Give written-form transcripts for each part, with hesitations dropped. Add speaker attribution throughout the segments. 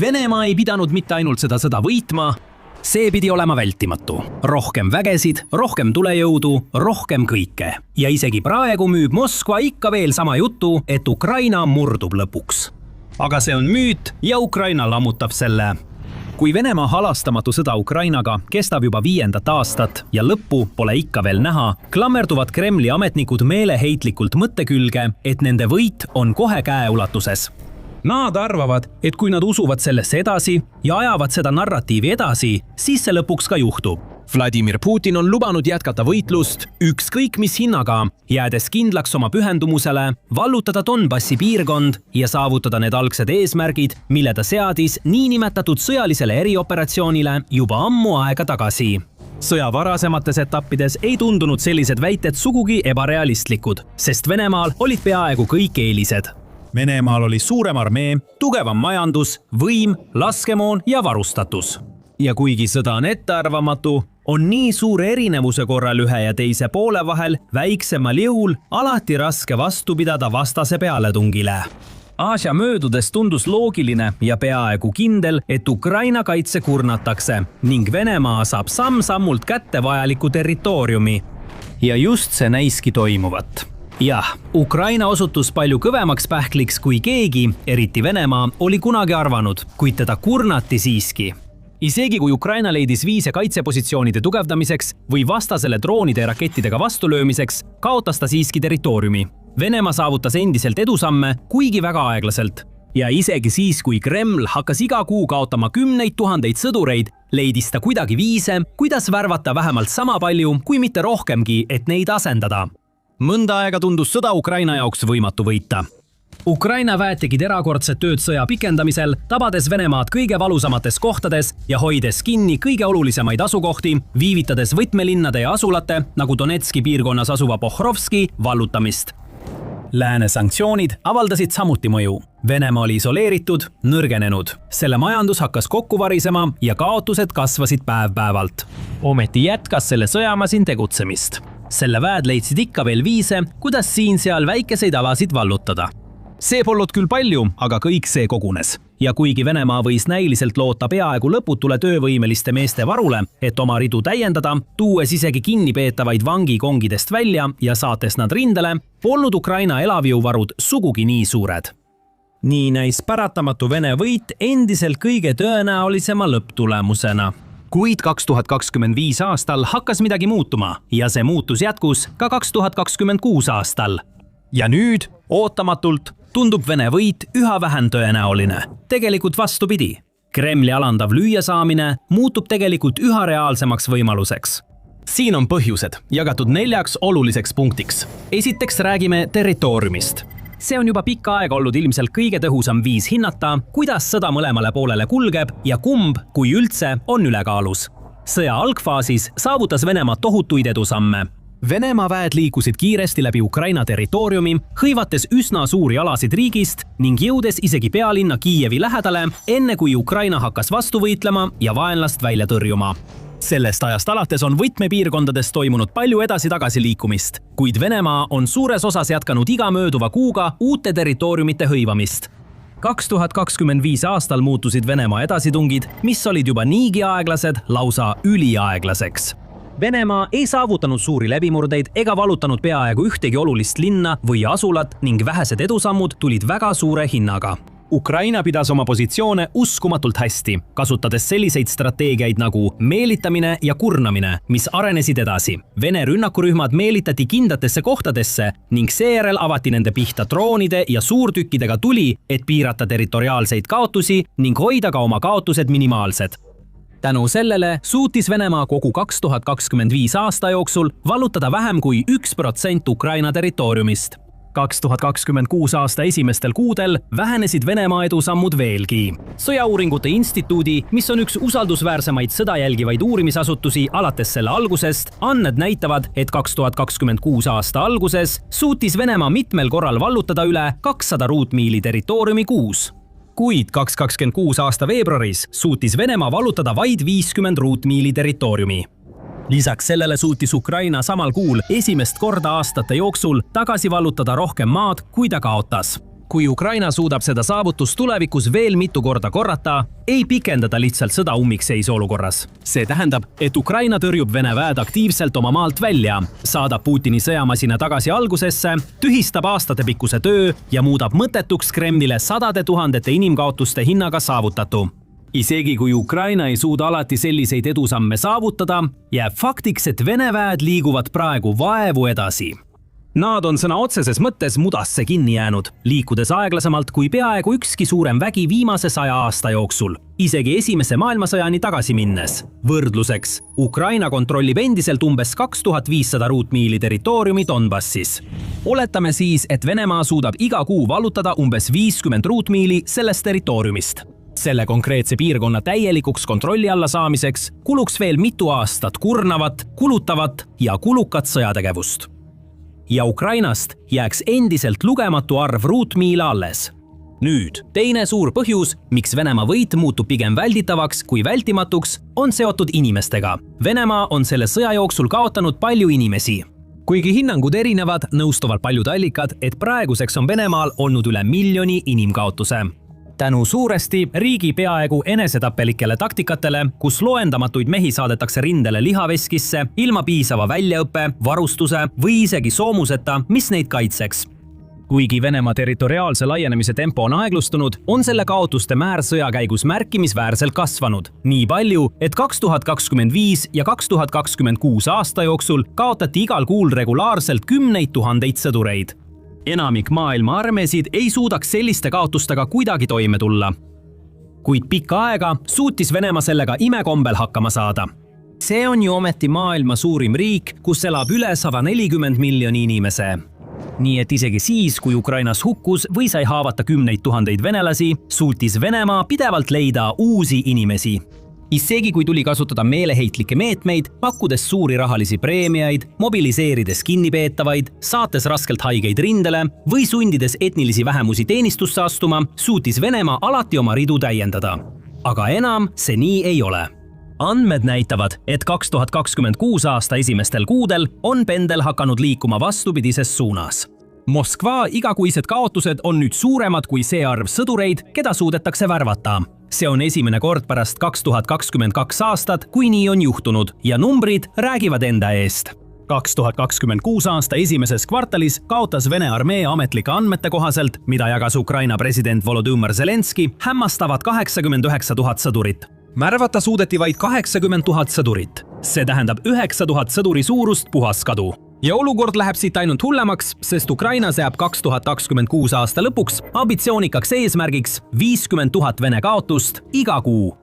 Speaker 1: Venemaa ei pidanud mitte ainult seda sõda võitma, see pidi olema vältimatu. Rohkem vägesid, rohkem tulejõudu, rohkem kõike. Ja isegi praegu müüb Moskva ikka veel sama jutu, et Ukraina murdub lõpuks. Aga see on müüt ja Ukraina lammutab selle. Kui Venemaa halastamatu sõda Ukrainaga kestab juba 5. aastat ja lõppu pole ikka veel näha, klammerduvad Kremli ametnikud meeleheitlikult mõtte külge, et nende võit on kohe käeulatuses. Nad arvavad, et kui nad usuvad sellesse edasi ja ajavad seda narratiivi edasi, siis see lõpuks ka juhtub. Vladimir Putin on lubanud jätkata võitlust ükskõik mis hinnaga, jäädes kindlaks oma pühendumusele, vallutada Donbassi piirkond ja saavutada need algsed eesmärgid, mille ta seadis niinimetatud sõjalisele erioperatsioonile juba ammu aega tagasi. Sõja varasemates etappides ei tundunud sellised väited sugugi ebarealistlikud, sest Venemaal olid peaaegu kõik eelised. Venemaal oli suurem armee, tugevam majandus, võim, laskemoon ja varustatus. Ja kuigi sõda on ettearvamatu, on nii suure erinevuse korral ühe ja teise poole vahel väiksemal jõul alati raske vastu pidada vastase pealetungile. Aasia möödudes tundus loogiline ja peaaegu kindel, et Ukraina kaitse kurnatakse ning Venemaa saab samm-sammult kätte vajaliku territooriumi. Ja just see näiski toimuvat. Jah, Ukraina osutus palju kõvemaks pähkliks kui keegi, eriti Venemaa, oli kunagi arvanud, kuid teda kurnati siiski. Isegi kui Ukraina leidis viise kaitsepositsioonide tugevdamiseks või vastasele droonide ja rakettidega vastulöömiseks, kaotas ta siiski territooriumi. Venemaa saavutas endiselt edusamme, kuigi väga aeglaselt. Ja isegi siis, kui Kreml hakkas iga kuu kaotama 10 000 sõdureid, leidis ta kuidagi viise, kuidas värvata vähemalt sama palju, kui mitte rohkemgi, et neid asendada. Mõnda aega tundus sõda Ukraina jaoks võimatu võita. Ukraina väed tegid erakordset tööd sõja pikendamisel, tabades Venemaad kõige valusamates kohtades ja hoides kinni kõige olulisemaid asukohti, viivitades võtmelinnade ja asulate, nagu Donetski piirkonnas asuva Pohhrovski, vallutamist. Lääne sanktsioonid avaldasid samuti mõju. Venemaa oli isoleeritud, nõrgenenud. Selle majandus hakkas kokku varisema ja kaotused kasvasid päev-päevalt. Ometi jätkas selle sõjamasin tegutsemist. Selle väed leidsid ikka veel viise, kuidas siin-seal väikeseid alasid vallutada. See polnud küll palju, aga kõik see kogunes. Ja kuigi Venemaa võis näiliselt loota peaaegu lõputule töövõimeliste meeste varule, et oma ridu täiendada, tuues isegi kinnipeetavaid vangikongidest välja ja saates nad rindele, polnud Ukraina elavjõuvarud sugugi nii suured. Nii näis paratamatu Vene võit endiselt kõige tõenäolisema lõpptulemusena. Kuid 2025 aastal hakkas midagi muutuma ja see muutus jätkus ka 2026 aastal. Ja nüüd, ootamatult, tundub Vene võit üha vähem tõenäoline. Tegelikult vastupidi. Kremli alandav lüüasaamine muutub tegelikult üha reaalsemaks võimaluseks. Siin on põhjused, jagatud 4 oluliseks punktiks. Esiteks räägime territooriumist. See on juba pikka aega olnud ilmselt kõige tõhusam viis hinnata, kuidas sõda mõlemale poolele kulgeb ja kumb, kui üldse, on ülekaalus. Sõja algfaasis saavutas Venemaa tohutuid edusamme. Venemaa väed liikusid kiiresti läbi Ukraina territooriumi, hõivates üsna suuri alasid riigist ning jõudes isegi pealinna Kiievi lähedale, enne kui Ukraina hakkas vastu võitlema ja vaenlast välja tõrjuma. Sellest ajast alates on võtmepiirkondades toimunud palju edasi-tagasi liikumist, kuid Venemaa on suures osas jätkanud iga mööduva kuuga uute territooriumite hõivamist. 2025 aastal muutusid Venemaa edasitungid, mis olid juba niigi aeglased, lausa üliaeglaseks. Venemaa ei saavutanud suuri läbimurdeid ega valutanud peaaegu ühtegi olulist linna või asulat ning vähesed edusammud tulid väga suure hinnaga. Ukraina pidas oma positsioone uskumatult hästi, kasutades selliseid strateegiaid nagu meelitamine ja kurnamine, mis arenesid edasi. Vene rünnakurühmad meelitati kindlatesse kohtadesse ning seejärel avati nende pihta droonide ja suurtükkidega tuli, et piirata territoriaalseid kaotusi ning hoida ka oma kaotused minimaalsed. Tänu sellele suutis Venemaa kogu 2025 aasta jooksul vallutada vähem kui 1% Ukraina territooriumist. 2026 aasta esimestel kuudel vähenesid Venemaa edusammud veelgi. Sõjauuringute instituudi, mis on üks usaldusväärsemaid sõda jälgivaid uurimisasutusi alates selle algusest, andmed näitavad, et 2026 aasta alguses suutis Venemaa mitmel korral vallutada üle 200 ruutmiili territooriumi kuus. Kuid 2026 aasta veebruaris suutis Venemaa vallutada vaid 50 ruutmiili territooriumi. Lisaks sellele suutis Ukraina samal kuul esimest korda aastate jooksul tagasi vallutada rohkem maad, kui ta kaotas. Kui Ukraina suudab seda saavutust tulevikus veel mitu korda korrata, ei pikendada lihtsalt sõda ummikseisu olukorras. See tähendab, et Ukraina tõrjub Vene väed aktiivselt oma maalt välja, saadab Putini sõjamasina tagasi algusesse, tühistab aastatepikkuse töö ja muudab mõttetuks Kremlile sadade tuhandete inimkaotuste hinnaga saavutatu. Isegi kui Ukraina ei suuda alati selliseid edusamme saavutada, jääb faktiks, et Vene väed liiguvad praegu vaevu edasi. Nad on sõna otseses mõttes mudasse kinni jäänud, liikudes aeglasemalt kui peaaegu ükski suurem vägi viimase 100 aasta jooksul, isegi esimese maailmasõjani tagasi minnes. Võrdluseks, Ukraina kontrollib endiselt umbes 2500 ruutmiili territooriumi Donbassis. Oletame siis, et Venemaa suudab iga kuu vallutada umbes 50 ruutmiili sellest territooriumist. Selle konkreetse piirkonna täielikuks kontrolli alla saamiseks kuluks veel mitu aastat kurnavat, kulutavat ja kulukat sõjategevust. Ja Ukrainast jääks endiselt lugematu arv ruutmiile alles. Nüüd, teine suur põhjus, miks Venemaa võit muutub pigem välditavaks kui vältimatuks, on seotud inimestega. Venemaa on selle sõja jooksul kaotanud palju inimesi. Kuigi hinnangud erinevad, nõustuvad paljud allikad, et praeguseks on Venemaal olnud üle 1 miljoni inimkaotuse. Tänu suuresti riigi peaaegu enesetappelikele taktikatele, kus loendamatuid mehi saadetakse rindele lihaveskisse, ilma piisava väljaõppe, varustuse või isegi soomuseta, mis neid kaitseks. Kuigi Venemaa territoriaalse laienemise tempo on aeglustunud, on selle kaotuste määr sõja käigus märkimisväärselt kasvanud. Nii palju, et 2025 ja 2026 aasta jooksul kaotati igal kuul regulaarselt 10 000 sõdureid. Enamik maailma armeesid ei suudaks selliste kaotustega kuidagi toime tulla. Kuid pikka aega suutis Venemaa sellega imekombel hakkama saada. See on ju ometi maailma suurim riik, kus elab üle 140 miljoni inimese. Nii et isegi siis, kui Ukrainas hukkus või sai haavata 10 000 venelasi, suutis Venemaa pidevalt leida uusi inimesi. Isegi kui tuli kasutada meeleheitlikke meetmeid, pakkudes suuri rahalisi preemiaid, mobiliseerides kinnipeetavaid, saates raskelt haigeid rindele või sundides etnilisi vähemusi teenistusse astuma, suutis Venemaa alati oma ridu täiendada. Aga enam see nii ei ole. Andmed näitavad, et 2026 aasta esimestel kuudel on pendel hakanud liikuma vastupidises suunas. Moskva igakuised kaotused on nüüd suuremad kui see arv sõdureid, keda suudetakse värvata. See on esimene kord pärast 2022 aastat, kui nii on juhtunud ja numbrid räägivad enda eest. 2026 aasta esimeses kvartalis kaotas Vene armee ametlike andmete kohaselt, mida jagas Ukraina president Volodõmõr Zelenski, hämmastavad 89 000 sõdurit. Märvata suudeti vaid 80 000 sõdurit. See tähendab 9000 sõduri suurust puhaskadu. Ja olukord läheb siit ainult hullemaks, sest Ukraina seab 2026 aasta lõpuks ambitsioonikaks eesmärgiks 50 000 Vene kaotust iga kuu.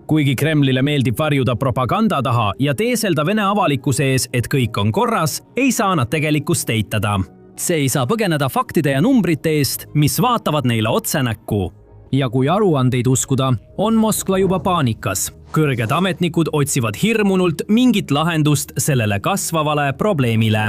Speaker 1: Kuigi Kremlile meeldib varjuda propaganda taha ja teeselda Vene avalikkuse ees, et kõik on korras, ei saa nad tegelikkust eitada. See ei saa põgeneda faktide ja numbrite eest, mis vaatavad neile otse näkku. Ja kui aruandeid uskuda, on Moskva juba paanikas. Kõrged ametnikud otsivad hirmunult mingit lahendust sellele kasvavale probleemile.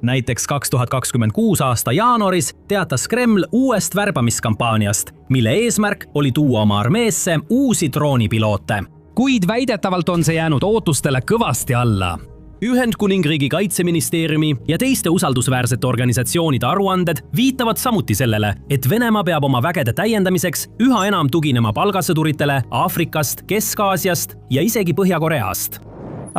Speaker 1: Näiteks 2026 aasta jaanuaris teatas Kreml uuest värbamiskampaaniast, mille eesmärk oli tuua oma armeesse uusi droonipiloote. Kuid väidetavalt on see jäänud ootustele kõvasti alla. Ühendkuningriigi kaitseministeeriumi ja teiste usaldusväärsete organisatsioonide aruanded viitavad samuti sellele, et Venemaa peab oma vägede täiendamiseks üha enam tuginema palgasõduritele Aafrikast, Kesk-Aasiast ja isegi Põhja-Koreast.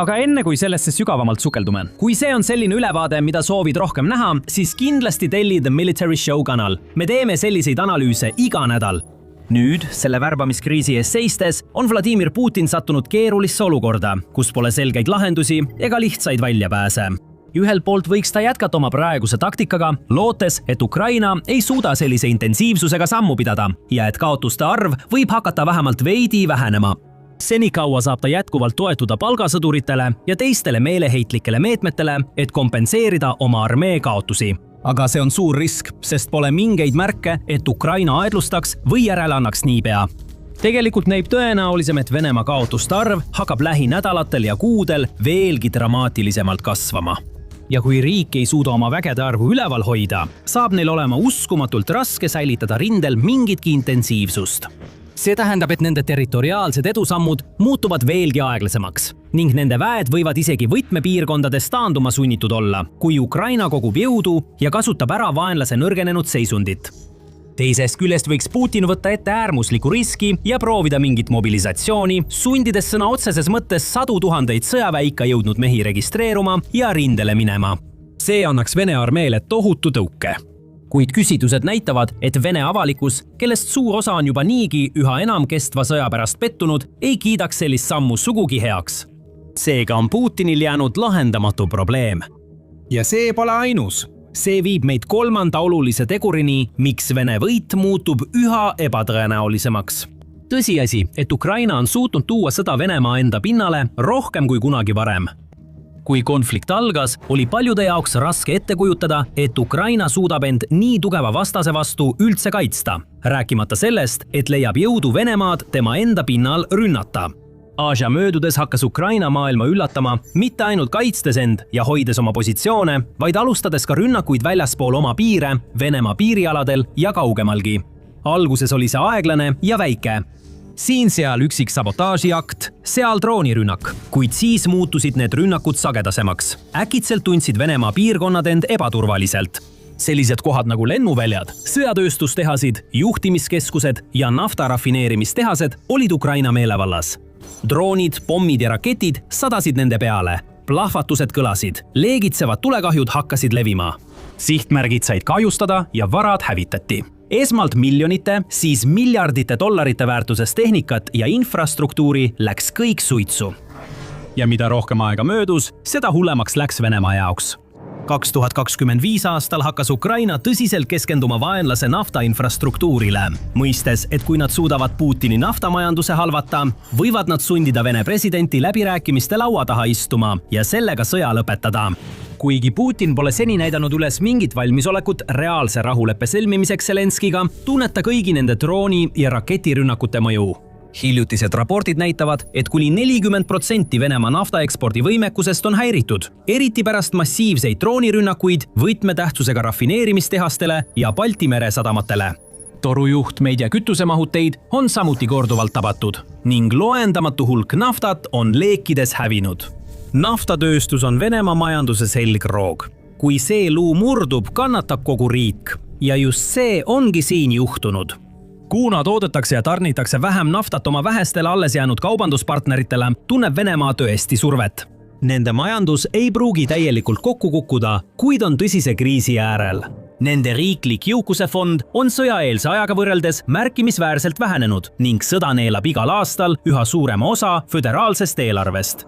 Speaker 1: Aga enne kui sellesse sügavamalt sukeldume, kui see on selline ülevaade, mida soovid rohkem näha, siis kindlasti telli The Military Show kanal. Me teeme selliseid analüüse iga nädal. Nüüd, selle värbamiskriisi ees seistes, on Vladimir Putin sattunud keerulisse olukorda, kus pole selgeid lahendusi ega lihtsaid väljapääse. Ühelt poolt võiks ta jätkata oma praeguse taktikaga, lootes, et Ukraina ei suuda sellise intensiivsusega sammu pidada ja et kaotuste arv võib hakata vähemalt veidi vähenema. Senikaua saab ta jätkuvalt toetuda palgasõduritele ja teistele meeleheitlikele meetmetele, et kompenseerida oma armee kaotusi. Aga see on suur risk, sest pole mingeid märke, et Ukraina aedlustaks või järele annaks niipea. Tegelikult näib tõenäolisem, et Venemaa kaotuste arv hakkab lähinädalatel ja kuudel veelgi dramaatilisemalt kasvama. Ja kui riik ei suuda oma vägede arvu üleval hoida, saab neil olema uskumatult raske säilitada rindel mingitki intensiivsust. See tähendab, et nende territoriaalsed edusammud muutuvad veelgi aeglasemaks ning nende väed võivad isegi võtmepiirkondades taanduma sunnitud olla, kui Ukraina kogub jõudu ja kasutab ära vaenlase nõrgenenud seisundit. Teisest küljest võiks Putin võtta ette äärmusliku riski ja proovida mingit mobilisatsiooni, sundides sõna otseses mõttes sadu tuhandeid sõjaväika jõudnud mehi registreeruma ja rindele minema. See annaks Vene armeele tohutu tõuke. Kuid küsitlused näitavad, et Vene avalikkus, kellest suur osa on juba niigi üha enam kestva sõja pärast pettunud, ei kiidaks sellist sammu sugugi heaks. Seega on Putinil jäänud lahendamatu probleem. Ja see pole ainus. See viib meid kolmanda olulise tegurini, miks Vene võit muutub üha ebatõenäolisemaks. Tõsiasi, et Ukraina on suutnud tuua sõda Venemaa enda pinnale rohkem kui kunagi varem. Kui konflikt algas, oli paljude jaoks raske ette kujutada, et Ukraina suudab end nii tugeva vastase vastu üldse kaitsta, rääkimata sellest, et leiab jõudu Venemaad tema enda pinnal rünnata. Aasia möödudes hakkas Ukraina maailma üllatama, mitte ainult kaitstes end ja hoides oma positsioone, vaid alustades ka rünnakuid väljaspool oma piire, Venemaa piirialadel ja kaugemalgi. Alguses oli see aeglane ja väike. Siin-seal üksik sabotaažiakt, seal droonirünnak, kuid siis muutusid need rünnakud sagedasemaks. Äkitselt tundsid Venemaa piirkonnad end ebaturvaliselt. Sellised kohad nagu lennuväljad, sõjatööstustehasid, juhtimiskeskused ja naftarafineerimistehased olid Ukraina meelevallas. Droonid, pommid ja raketid sadasid nende peale. Plahvatused kõlasid, leegitsevad tulekahjud hakkasid levima. Sihtmärgid said kahjustada ja varad hävitati. Esmalt miljonite, siis miljardite dollarite väärtuses tehnikat ja infrastruktuuri läks kõik suitsu. Ja mida rohkem aega möödus, seda hullemaks läks Venemaa jaoks. 2025 aastal hakkas Ukraina tõsiselt keskenduma vaenlase naftainfrastruktuurile, mõistes, et kui nad suudavad Putini naftamajanduse halvata, võivad nad sundida Vene presidenti läbirääkimiste laua taha istuma ja sellega sõja lõpetada. Kuigi Putin pole seni näidanud üles mingit valmisolekut reaalse rahuleppe sõlmimiseks Zelenskiga, tunneta kõigi nende drooni- ja raketirünnakute mõju. Hiljutised raportid näitavad, et kuni 40% Venemaa naftaekspordi võimekusest on häiritud, eriti pärast massiivseid droonirünnakuid võtmetähtsusega rafineerimistehastele ja Balti mere sadamatele. Torujuhtmeid ja kütusemahuteid on samuti korduvalt tabatud ning loendamatu hulk naftat on leekides hävinud. Naftatööstus on Venemaa majanduse selgroog. Kui see luu murdub, kannatab kogu riik. Ja just see ongi siin juhtunud. Kuna toodetakse ja tarnitakse vähem naftat oma vähestele alles jäänud kaubanduspartneritele, tunneb Venemaa tõesti survet. Nende majandus ei pruugi täielikult kokku kukkuda, kuid on tõsise kriisi äärel. Nende riiklik jõukuse fond on sõjaeelse ajaga võrreldes märkimisväärselt vähenenud ning sõda neelab igal aastal üha suurema osa föderaalsest eelarvest.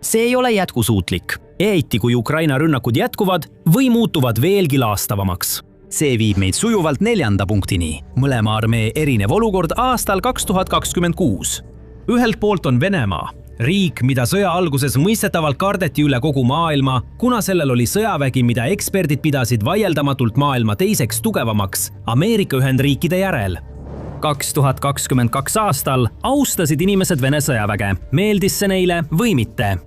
Speaker 1: See ei ole jätkusuutlik, eriti kui Ukraina rünnakud jätkuvad või muutuvad veelgi laastavamaks. See viib meid sujuvalt 4. punktini. Mõlema armee erinev olukord aastal 2026. Ühelt poolt on Venemaa, riik, mida sõja alguses mõistetavalt kardeti üle kogu maailma, kuna sellel oli sõjavägi, mida eksperdid pidasid vaieldamatult maailma teiseks tugevamaks Ameerika Ühendriikide järel. 2022 aastal austasid inimesed Vene sõjaväge, meeldis see neile või mitte.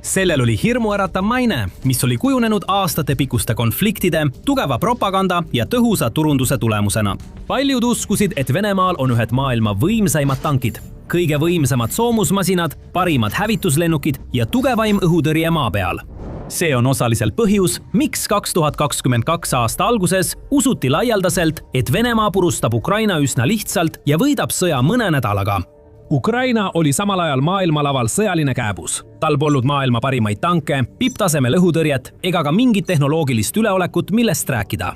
Speaker 1: Sellel oli hirmuäratav maine, mis oli kujunenud aastatepikuste konfliktide, tugeva propaganda ja tõhusa turunduse tulemusena. Paljud uskusid, et Venemaal on ühed maailma võimsaimad tankid, kõige võimsamad soomusmasinad, parimad hävituslennukid ja tugevaim õhutõrje maa peal. See on osaliselt põhjus, miks 2022 aasta alguses usuti laialdaselt, et Venemaa purustab Ukraina üsna lihtsalt ja võidab sõja mõne nädalaga. Ukraina oli samal ajal maailmalaval sõjaline kääbus. Tal polnud maailma parimaid tanke, pipptasemel õhutõrjet ega ka mingit tehnoloogilist üleolekut, millest rääkida.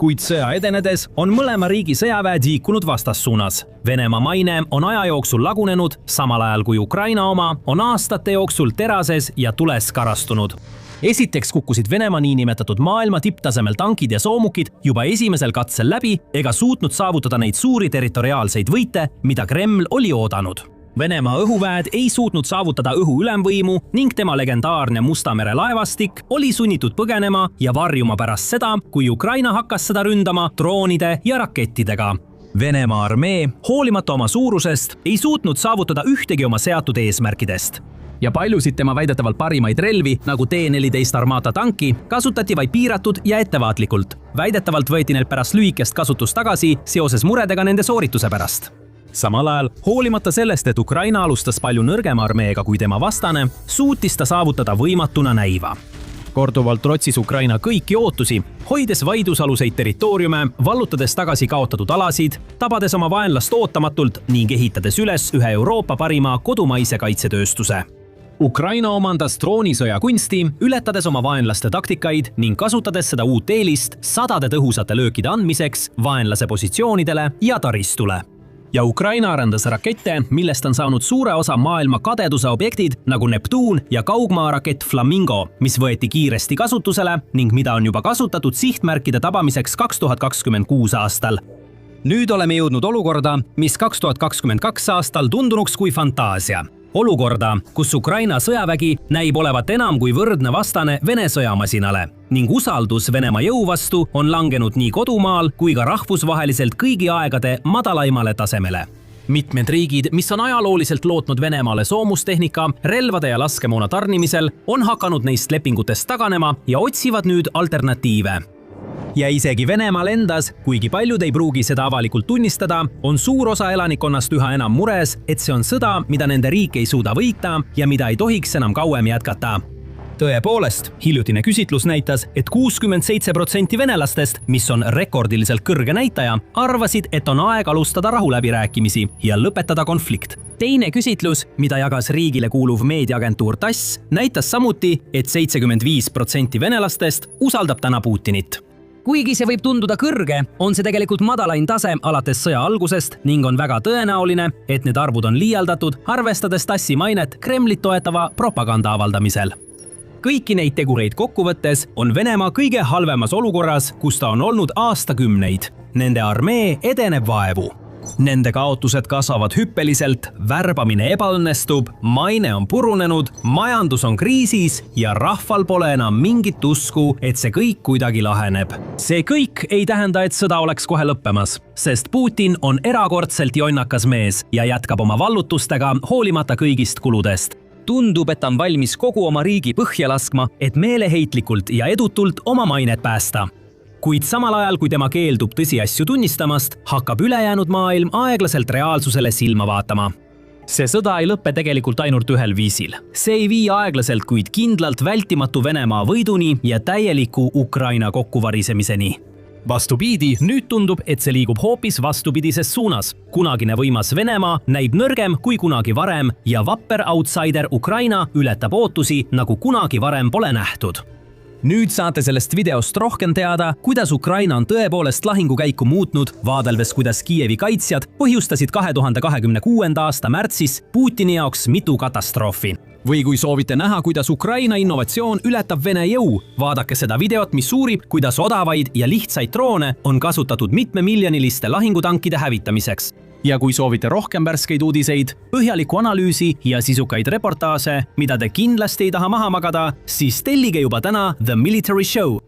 Speaker 1: Kuid sõja edenedes on mõlema riigi sõjaväed liikunud vastassuunas. Venemaa maine on aja jooksul lagunenud, samal ajal kui Ukraina oma on aastate jooksul terases ja tules karastunud. Esiteks kukkusid Venemaa niinimetatud maailma tipptasemel tankid ja soomukid juba esimesel katsel läbi ega suutnud saavutada neid suuri territoriaalseid võite, mida Kreml oli oodanud. Venemaa õhuväed ei suutnud saavutada õhu ülemvõimu ning tema legendaarne Musta mere laevastik oli sunnitud põgenema ja varjuma pärast seda, kui Ukraina hakkas seda ründama droonide ja rakettidega. Venemaa armee, hoolimata oma suurusest, ei suutnud saavutada ühtegi oma seatud eesmärkidest. Ja paljusid tema väidetavalt parimaid relvi, nagu T-14 Armata tanki, kasutati vaid piiratud ja ettevaatlikult. Väidetavalt võeti neil pärast lühikest kasutust tagasi seoses muredega nende soorituse pärast. Samal ajal, hoolimata sellest, et Ukraina alustas palju nõrgema armeega kui tema vastane, suutis ta saavutada võimatuna näiva. korduvalt rotsis Ukraina kõiki ootusi, hoides vaidlusaluseid territooriume, vallutades tagasi kaotatud alasid, tabades oma vaenlast ootamatult ning ehitades üles ühe Euroopa parima kodumaise kaitsetööstuse. Ukraina omandas droonisõja kunsti, ületades oma vaenlaste taktikaid ning kasutades seda uut eelist sadade tõhusate löökide andmiseks vaenlase positsioonidele ja taristule. Ja Ukraina arendas rakette, millest on saanud suure osa maailma kadeduse objektid nagu Neptuun ja kaugmaarakett Flamingo, mis võeti kiiresti kasutusele ning mida on juba kasutatud sihtmärkide tabamiseks 2026 aastal. Nüüd oleme jõudnud olukorda, mis 2022 aastal tundunuks kui fantaasia. Olukorda, kus Ukraina sõjavägi näib olevat enam kui võrdne vastane Vene sõjamasinale ning usaldus Venemaa jõu vastu on langenud nii kodumaal kui ka rahvusvaheliselt kõigi aegade madalaimale tasemele. Mitmed riigid, mis on ajalooliselt lootnud Venemaale soomustehnika, relvade ja laskemoona tarnimisel, on hakanud neist lepingutest taganema ja otsivad nüüd alternatiive. Ja isegi Venemaal endas, kuigi paljud ei pruugi seda avalikult tunnistada, on suur osa elanikkonnast üha enam mures, et see on sõda, mida nende riik ei suuda võita ja mida ei tohiks enam kauem jätkata. Tõepoolest, hiljutine küsitlus näitas, et 67% venelastest, mis on rekordiliselt kõrge näitaja, arvasid, et on aeg alustada rahuläbirääkimisi ja lõpetada konflikt. Teine küsitlus, mida jagas riigile kuuluv meediaagentuur TASS, näitas samuti, et 75% venelastest usaldab täna Putinit. Kuigi see võib tunduda kõrge, on see tegelikult madalain tase alates sõja algusest ning on väga tõenäoline, et need arvud on liialdatud, arvestades TASSi mainet Kremlit toetava propaganda avaldamisel. Kõiki neid tegureid kokkuvõttes on Venemaa kõige halvemas olukorras, kus ta on olnud aastakümneid. Nende armee edeneb vaevu. Nende kaotused kasvavad hüppeliselt, värbamine ebaõnnestub, maine on purunenud, majandus on kriisis ja rahval pole enam mingit usku, et see kõik kuidagi laheneb. See kõik ei tähenda, et sõda oleks kohe lõppemas, sest Putin on erakordselt jonnakas mees ja jätkab oma vallutustega hoolimata kõigist kuludest. Tundub, et ta on valmis kogu oma riigi põhja laskma, et meeleheitlikult ja edutult oma mainet päästa. Kuid samal ajal, kui tema keeldub tõsiasju tunnistamast, hakkab ülejäänud maailm aeglaselt reaalsusele silma vaatama. See sõda ei lõppe tegelikult ainult ühel viisil. See ei vii aeglaselt, kuid kindlalt vältimatu Venemaa võiduni ja täieliku Ukraina kokkuvarisemiseni. Vastupidi, nüüd tundub, et see liigub hoopis vastupidises suunas. Kunagine võimas Venemaa näib nõrgem kui kunagi varem ja vapper outsider Ukraina ületab ootusi, nagu kunagi varem pole nähtud. Nüüd saate sellest videost rohkem teada, kuidas Ukraina on tõepoolest lahingukäiku muutnud, vaadeldes, kuidas Kiievi kaitsjad põhjustasid 2026. aasta märtsis Putini jaoks mitu katastroofi. Või kui soovite näha, kuidas Ukraina innovatsioon ületab Vene jõu, vaadake seda videot, mis uurib, kuidas odavaid ja lihtsaid droone on kasutatud mitmemiljoniliste lahingutankide hävitamiseks. Ja kui soovite rohkem värskeid uudiseid, põhjalikku analüüsi ja sisukaid reportaaže, mida te kindlasti ei taha maha magada, siis tellige juba täna The Military Show.